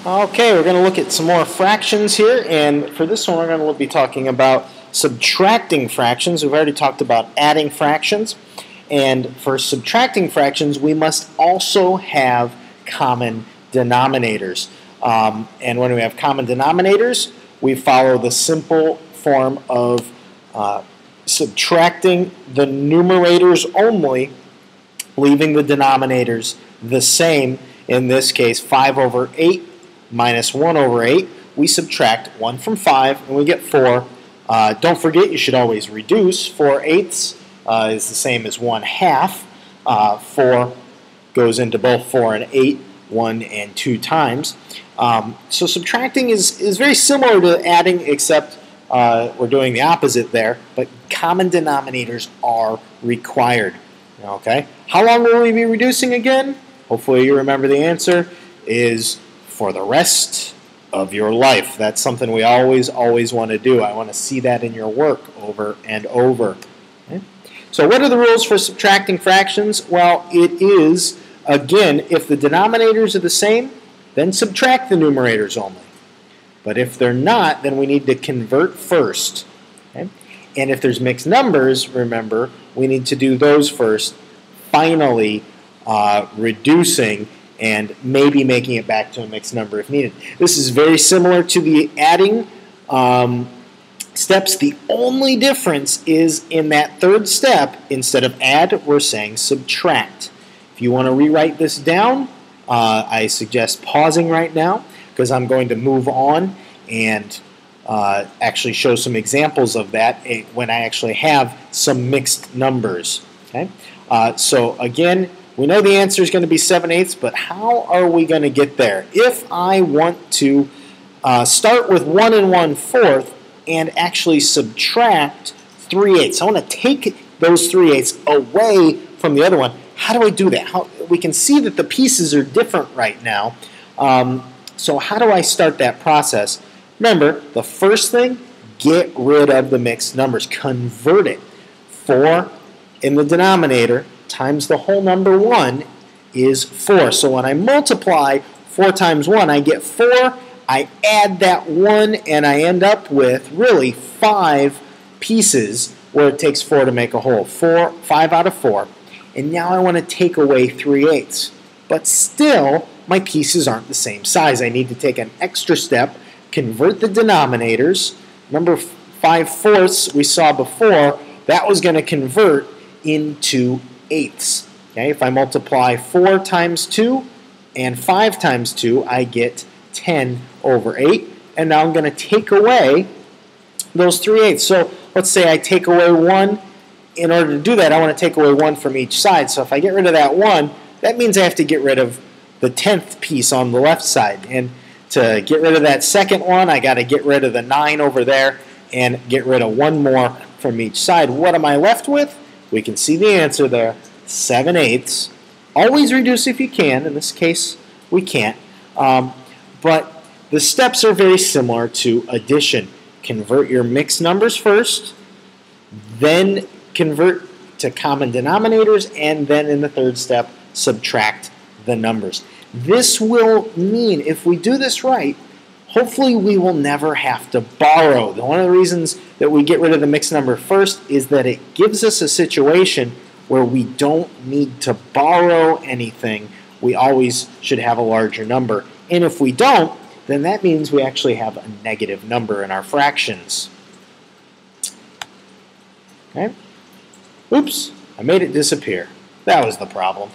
Okay, we're going to look at some more fractions here, and for this one we're going to be talking about subtracting fractions. We've already talked about adding fractions, and for subtracting fractions we must also have common denominators. And when we have common denominators, we follow the simple form of subtracting the numerators only, leaving the denominators the same. In this case, 5 over 8 minus 1 over 8, we subtract 1 from 5 and we get 4. Don't forget, you should always reduce. 4/8 is the same as 1/2. 4 goes into both 4 and 8, 1 and 2 times. So subtracting is very similar to adding, except we're doing the opposite there, but common denominators are required. Okay? How long will we be reducing again? Hopefully you remember the answer is for the rest of your life. That's something we always want to do. I want to see that in your work over and over. Okay? So what are the rules for subtracting fractions? Well, it is, again, if the denominators are the same, then subtract the numerators only. But if they're not, then we need to convert first. Okay? And if there's mixed numbers, remember, we need to do those first, finally reducing and maybe making it back to a mixed number if needed. This is very similar to the adding steps. The only difference is in that third step, instead of add, we're saying subtract. If you want to rewrite this down, I suggest pausing right now, because I'm going to move on and actually show some examples of that when I actually have some mixed numbers. Okay? So again, we know the answer is going to be 7/8, but how are we going to get there? If I want to start with 1 1/4 and actually subtract 3/8, I want to take those 3/8 away from the other one. How do I do that? We can see that the pieces are different right now. So how do I start that process? Remember, the first thing, get rid of the mixed numbers. Convert it. 4 in the denominator times the whole number 1 is 4. So when I multiply 4 times 1, I get 4. I add that 1, and I end up with really 5 pieces where it takes 4 to make a whole. 5 out of 4. And now I want to take away 3/8. But still, my pieces aren't the same size. I need to take an extra step, convert the denominators. Remember 5/4 we saw before, that was going to convert into eighths. Okay? If I multiply 4 times 2 and 5 times 2, I get 10 over 8. And now I'm going to take away those 3/8. So let's say I take away 1. In order to do that, I want to take away 1 from each side. So if I get rid of that 1, that means I have to get rid of the 10th piece on the left side. And to get rid of that second one, I got to get rid of the 9 over there and get rid of 1 more from each side. What am I left with? We can see the answer there, 7/8. Always reduce if you can. In this case, we can't. But the steps are very similar to addition. Convert your mixed numbers first, then convert to common denominators, and then in the third step, subtract the numbers. This will mean, if we do this right, hopefully we will never have to borrow. One of the reasons that we get rid of the mixed number first is that it gives us a situation where we don't need to borrow anything. We always should have a larger number. And if we don't, then that means we actually have a negative number in our fractions. Okay? Oops, I made it disappear. That was the problem.